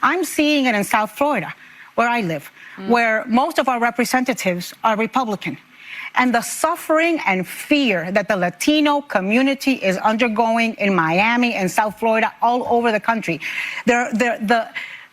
I'm seeing it in South Florida, where I live, where most of our representatives are Republican. And the suffering and fear that the Latino community is undergoing in Miami and South Florida, all over the country.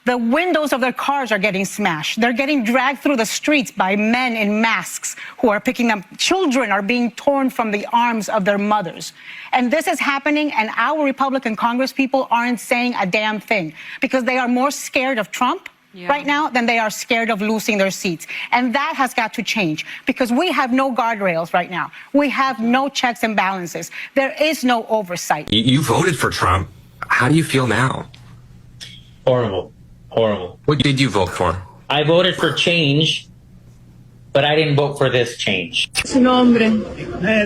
The windows of their cars are getting smashed. They're getting dragged through the streets by men in masks who are picking them. Children are being torn from the arms of their mothers. And this is happening, and our Republican congresspeople aren't saying a damn thing because they are more scared of Trump right now than they are scared of losing their seats. And that has got to change because we have no guardrails right now. We have no checks and balances. There is no oversight. You voted for Trump. How do you feel now? Horrible. Horrible. What did you vote for? I voted for change, but I didn't vote for this change. Su nombre.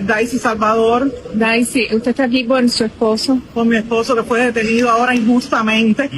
Daisy Salvador. Daisy, ¿usted está aquí por su esposo? Con mi esposo que fue detenido ahora injustamente.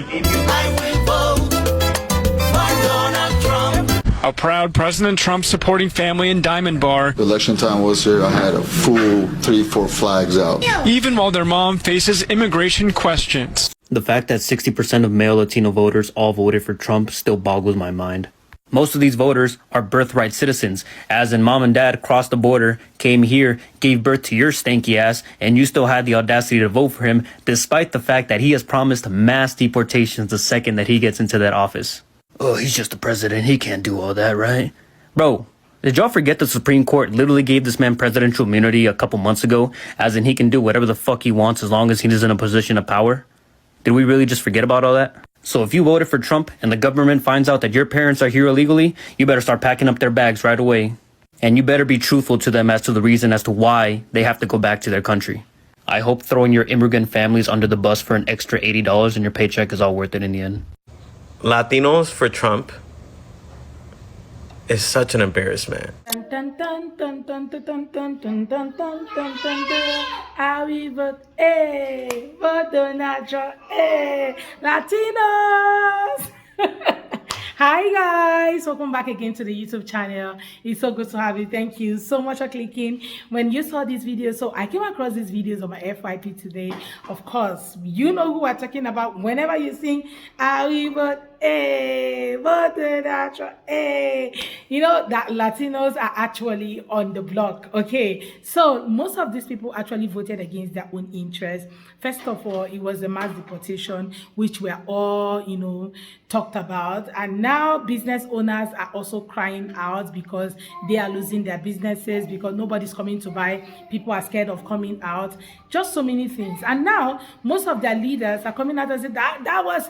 A proud President Trump supporting family in Diamond Bar. Election time was here. I had a full 3-4 flags out. Even while their mom faces immigration questions. The fact that 60% of male Latino voters all voted for Trump still boggles my mind. Most of these voters are birthright citizens, as in mom and dad crossed the border, came here, gave birth to your stanky ass, and you still had the audacity to vote for him, despite the fact that he has promised mass deportations the second that he gets into that office. Oh, he's just the president. He can't do all that, right? Bro, did y'all forget the Supreme Court literally gave this man presidential immunity a couple months ago, as in he can do whatever the fuck he wants as long as he is in a position of power? Did we really just forget about all that? So if you voted for Trump and the government finds out that your parents are here illegally, you better start packing up their bags right away. And you better be truthful to them as to the reason as to why they have to go back to their country. I hope throwing your immigrant families under the bus for an extra $80 in your paycheck is all worth it in the end. Latinos for Trump is such an embarrassment. I will vote, vote Donald Trump, Latinos. Hi guys, welcome back again to the YouTube channel. It's so good to have you. Thank you so much for clicking when you saw this video. So I came across these videos on my FYP today. Of course, you know who we're talking about. Whenever you sing I will vote, vote Donald Trump, you know that Latinos are actually on the block. Okay, so most of these people actually voted against their own interests. First of all, it was a mass deportation, which we're all, you know, talked about, and now business owners are also crying out because they are losing their businesses because nobody's coming to buy. People are scared of coming out. Just so many things. And now most of their leaders are coming out and saying that was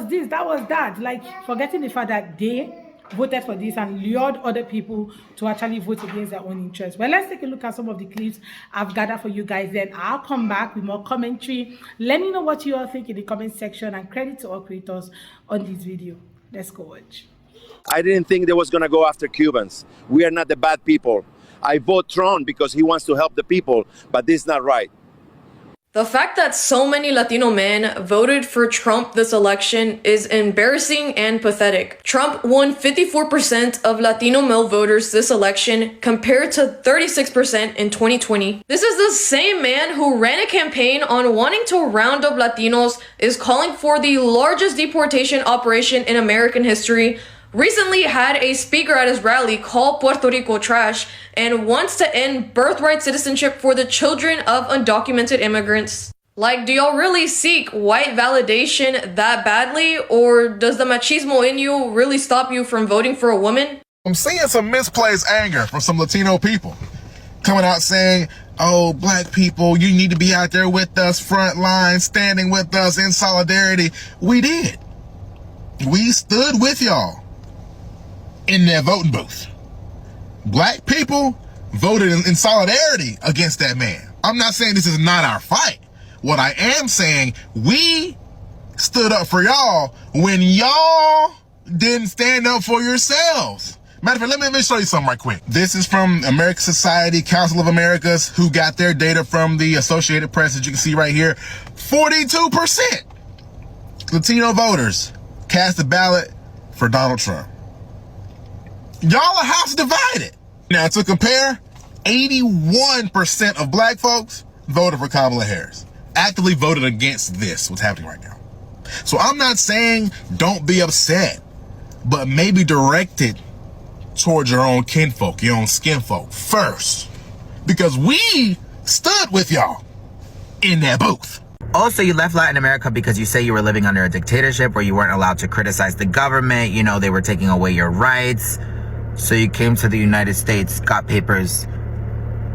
this, that was that, like forgetting the fact that they voted for this and lured other people to actually vote against their own interests. Well, let's take a look at some of the clips I've gathered for you guys. Then I'll come back with more commentary. Let me know what you all think in the comment section, and credit to all creators on this video. Let's go watch. I didn't think they was gonna go after Cubans. We are not the bad people. I vote Trump because he wants to help the people, but this is not right. The fact that so many Latino men voted for Trump this election is embarrassing and pathetic. Trump won 54% of Latino male voters this election compared to 36% in 2020. This is the same man who ran a campaign on wanting to round up Latinos, is calling for the largest deportation operation in American history, recently had a speaker at his rally call Puerto Rico trash, and wants to end birthright citizenship for the children of undocumented immigrants. Like, do y'all really seek white validation that badly, or does the machismo in you really stop you from voting for a woman? I'm seeing some misplaced anger from some Latino people coming out saying, oh, black people, you need to be out there with us, front line, standing with us in solidarity. We did. We stood with y'all in their voting booth. Black people voted in solidarity against that man. I'm not saying this is not our fight. What I am saying, we stood up for y'all when y'all didn't stand up for yourselves. Matter of fact, let me show you something right quick. This is from American Society, Council of Americas, who got their data from the Associated Press, as you can see right here. 42% Latino voters cast a ballot for Donald Trump. Y'all are house divided. Now, to compare, 81% of black folks voted for Kamala Harris. Actively voted against this, what's happening right now. So I'm not saying don't be upset, but maybe direct it towards your own kinfolk, your own skinfolk first. Because we stood with y'all in that booth. Also, you left Latin America because you say you were living under a dictatorship where you weren't allowed to criticize the government. You know, they were taking away your rights. So you came to the United States, got papers,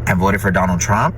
and voted for Donald Trump?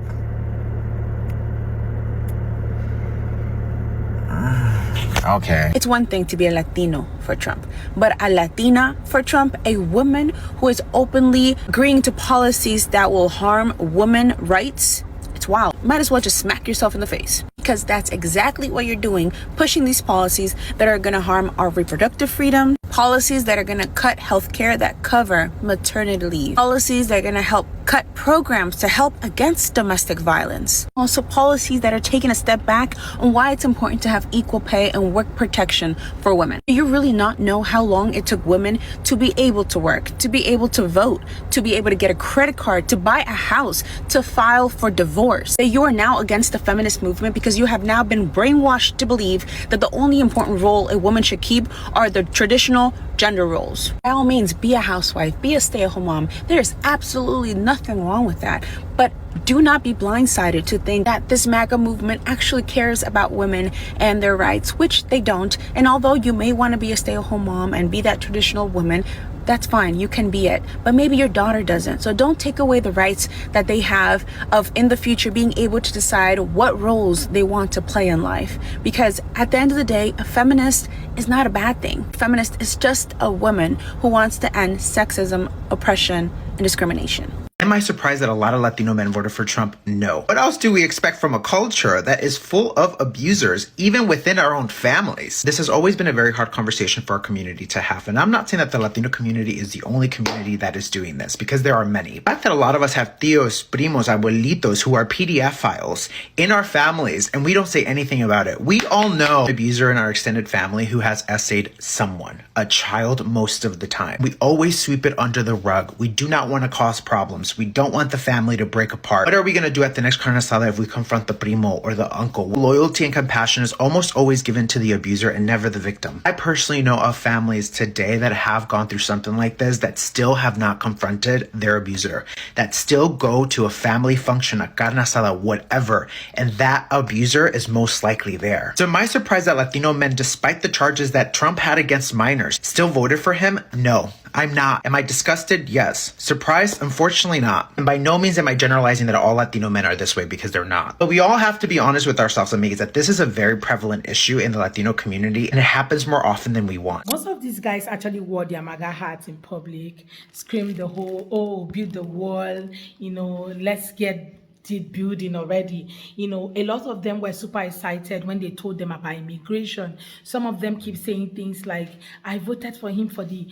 Okay. It's one thing to be a Latino for Trump, but a Latina for Trump, a woman who is openly agreeing to policies that will harm women's rights, it's wild. Might as well just smack yourself in the face. Because that's exactly what you're doing, pushing these policies that are going to harm our reproductive freedom, policies that are going to cut healthcare that cover maternity leave, policies that are going to help cut programs to help against domestic violence, also policies that are taking a step back on why it's important to have equal pay and work protection for women. Do you really not know how long it took women to be able to work, to be able to vote, to be able to get a credit card, to buy a house, to file for divorce? That you are now against the feminist movement because you have now been brainwashed to believe that the only important role a woman should keep are the traditional gender roles. By all means, be a housewife, be a stay-at-home mom. There's absolutely nothing wrong with that. But do not be blindsided to think that this MAGA movement actually cares about women and their rights, which they don't. And although you may want to be a stay-at-home mom and be that traditional woman, that's fine, you can be it, but maybe your daughter doesn't. So don't take away the rights that they have of in the future being able to decide what roles they want to play in life. Because at the end of the day, a feminist is not a bad thing. A feminist is just a woman who wants to end sexism, oppression, and discrimination. Am I surprised that a lot of Latino men voted for Trump? No. What else do we expect from a culture that is full of abusers, even within our own families? This has always been a very hard conversation for our community to have. And I'm not saying that the Latino community is the only community that is doing this, because there are many. The fact that a lot of us have tios, primos, abuelitos who are PDF files in our families, and we don't say anything about it. We all know an abuser in our extended family who has essayed someone, a child most of the time. We always sweep it under the rug. We do not want to cause problems. We don't want the family to break apart. What are we going to do at the next carne asada if we confront the primo or the uncle? Loyalty and compassion is almost always given to the abuser and never the victim. I personally know of families today that have gone through something like this that still have not confronted their abuser, that still go to a family function, a carne asada, whatever, and that abuser is most likely there. So am I surprised that Latino men, despite the charges that Trump had against minors, still voted for him? No. I'm not. Am I disgusted? Yes. Surprised? Unfortunately not. And by no means am I generalizing that all Latino men are this way, because they're not. But we all have to be honest with ourselves, amigos, that this is a very prevalent issue in the Latino community, and it happens more often than we want. Most of these guys actually wore their MAGA hats in public, screamed the whole, oh, build the wall, you know, let's get it building already. You know, a lot of them were super excited when they told them about immigration. Some of them keep saying things like, I voted for him for the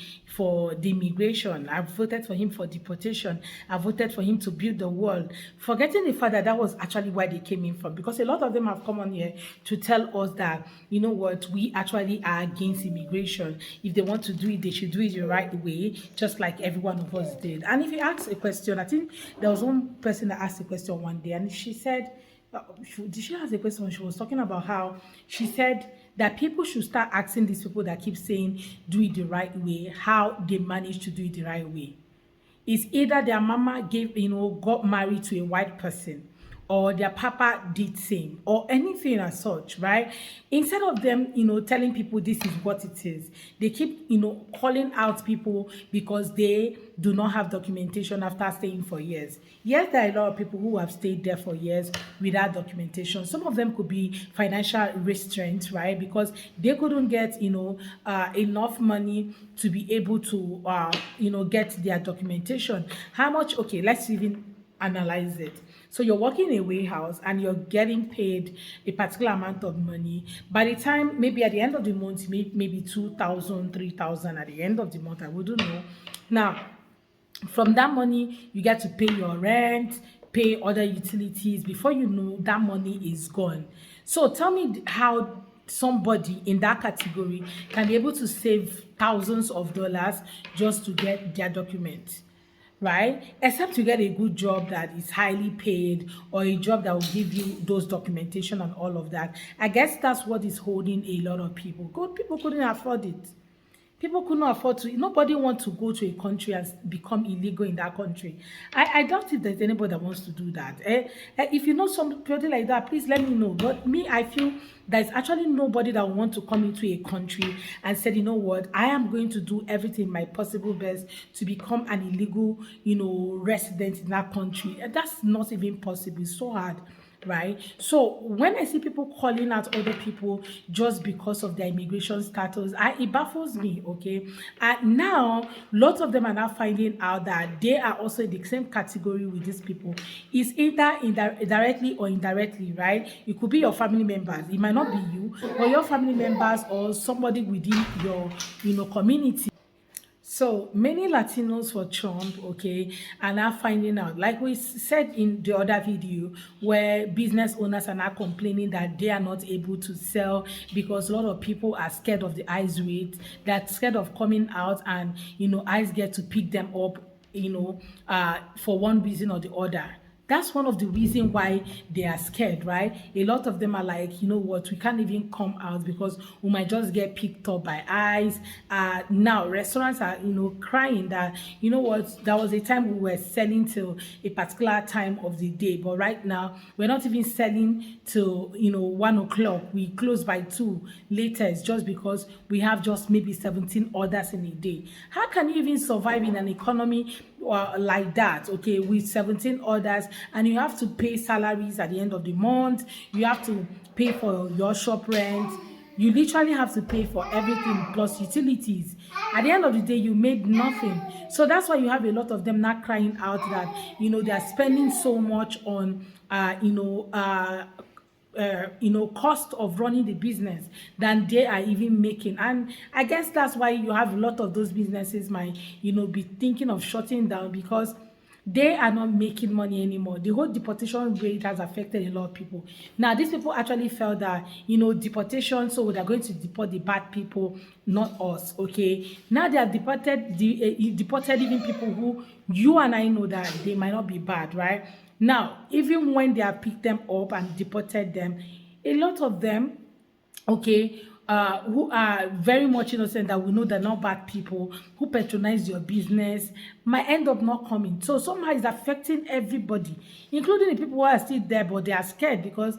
immigration. I voted for him for deportation. I voted for him to build the wall. Forgetting the fact that that was actually where they came in from. Because a lot of them have come on here to tell us that, you know what, we actually are against immigration. If they want to do it, they should do it the right way, just like every one of us did. And if you ask a question, I think there was one person that asked a question one day, and she said, did she ask a question? She was talking about how she said that people should start asking these people that keep saying do it the right way, how they manage to do it the right way. It's either their mama got married to a white person, or their papa did same, or anything as such, right? Instead of them, telling people this is what it is, they keep, calling out people because they do not have documentation after staying for years. Yes, there are a lot of people who have stayed there for years without documentation. Some of them could be financial restraints, right? Because they couldn't get, enough money to be able to, get their documentation. How much? Okay, let's even analyze it. So you're working in a warehouse and you're getting paid a particular amount of money. By the time, maybe at the end of the month, maybe 2,000, 3,000 at the end of the month, I wouldn't know. Now, from that money, you get to pay your rent, pay other utilities. Before you know, that money is gone. So tell me how somebody in that category can be able to save thousands of dollars just to get their documents. right? Except you get a good job that is highly paid or a job that will give you those documentation and all of that. I guess that's what is holding a lot of people. Good people couldn't afford it. People could not afford to. Nobody wants to go to a country and become illegal in that country. I doubt if there's anybody that wants to do that. If you know somebody like that, please let me know. But me, I feel there's actually nobody that want to come into a country and said, you know what, I am going to do everything my possible best to become an illegal, resident in that country. And that's not even possible. It's so hard. Right? So when I see people calling out other people just because of their immigration status, it baffles me, okay? And now, lots of them are now finding out that they are also in the same category with these people. It's either directly or indirectly, right? It could be your family members. It might not be you, or your family members or somebody within your, community. So many Latinos for Trump, okay, are now finding out, like we said in the other video, where business owners are now complaining that they are not able to sell because a lot of people are scared of the ICE rate, they're scared of coming out and, ICE get to pick them up, for one reason or the other. That's one of the reasons why they are scared, right? A lot of them are like, you know what, we can't even come out because we might just get picked up by ICE. Now, restaurants are, crying that, you know what, there was a time we were selling till a particular time of the day, but right now, we're not even selling till, 1 o'clock. We close by 2 latest just because we have just maybe 17 orders in a day. How can you even survive in an economy like that, okay, with 17 orders, and you have to pay salaries at the end of the month, you have to pay for your shop rent, you literally have to pay for everything plus utilities. At the end of the day, you made nothing. So that's why you have a lot of them not crying out that, they are spending so much on, cost of running the business than they are even making. And I guess that's why you have a lot of those businesses might, be thinking of shutting down because they are not making money anymore. The whole deportation rate has affected a lot of people. Now, these people actually felt that, deportation, so they're going to deport the bad people, not us, okay? Now they have deported even people who you and I know that they might not be bad, right? Now, even when they have picked them up and deported them, a lot of them, okay, who are very much innocent that we know they're not bad people, who patronize your business, might end up not coming. So somehow it's affecting everybody, including the people who are still there, but they are scared because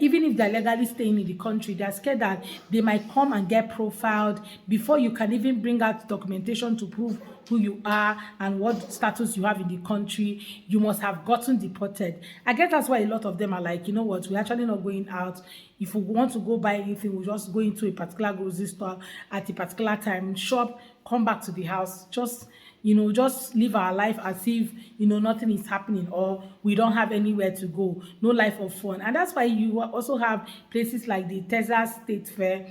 even if they're legally staying in the country, they're scared that they might come and get profiled before you can even bring out documentation to prove who you are and what status you have in the country. You must have gotten deported. I guess that's why a lot of them are like, you know what, we're actually not going out. If we want to go buy anything, we'll just go into a particular grocery store at a particular time, shop, come back to the house, just live our life as if, nothing is happening or we don't have anywhere to go, no life of fun. And that's why you also have places like the Texas State Fair,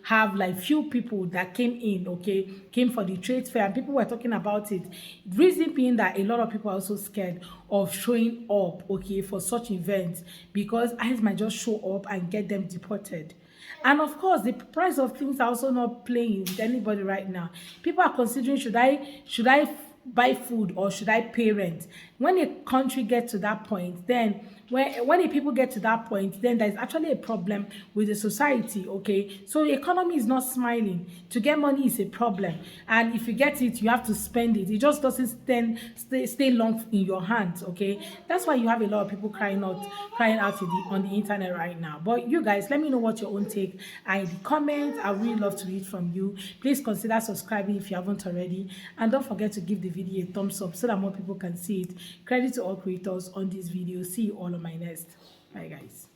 have like few people that came for the trade fair, and people were talking about it. Reason being that a lot of people are also scared of showing up, for such events because ICE might just show up and get them deported. And of course, the price of things are also not playing with anybody right now. People are considering, should I buy food or should I pay rent? When a country gets to that point, then when the people get to that point, then there's actually a problem with the society, okay? So the economy is not smiling. To get money is a problem. And if you get it, you have to spend it. It just doesn't stay long in your hands, okay? That's why you have a lot of people crying out on the internet right now. But you guys, let me know what your own take are in the comments. I would really love to read from you. Please consider subscribing if you haven't already. And don't forget to give the video a thumbs up so that more people can see it. Credit to all creators on this video. See you all on my next. Bye guys.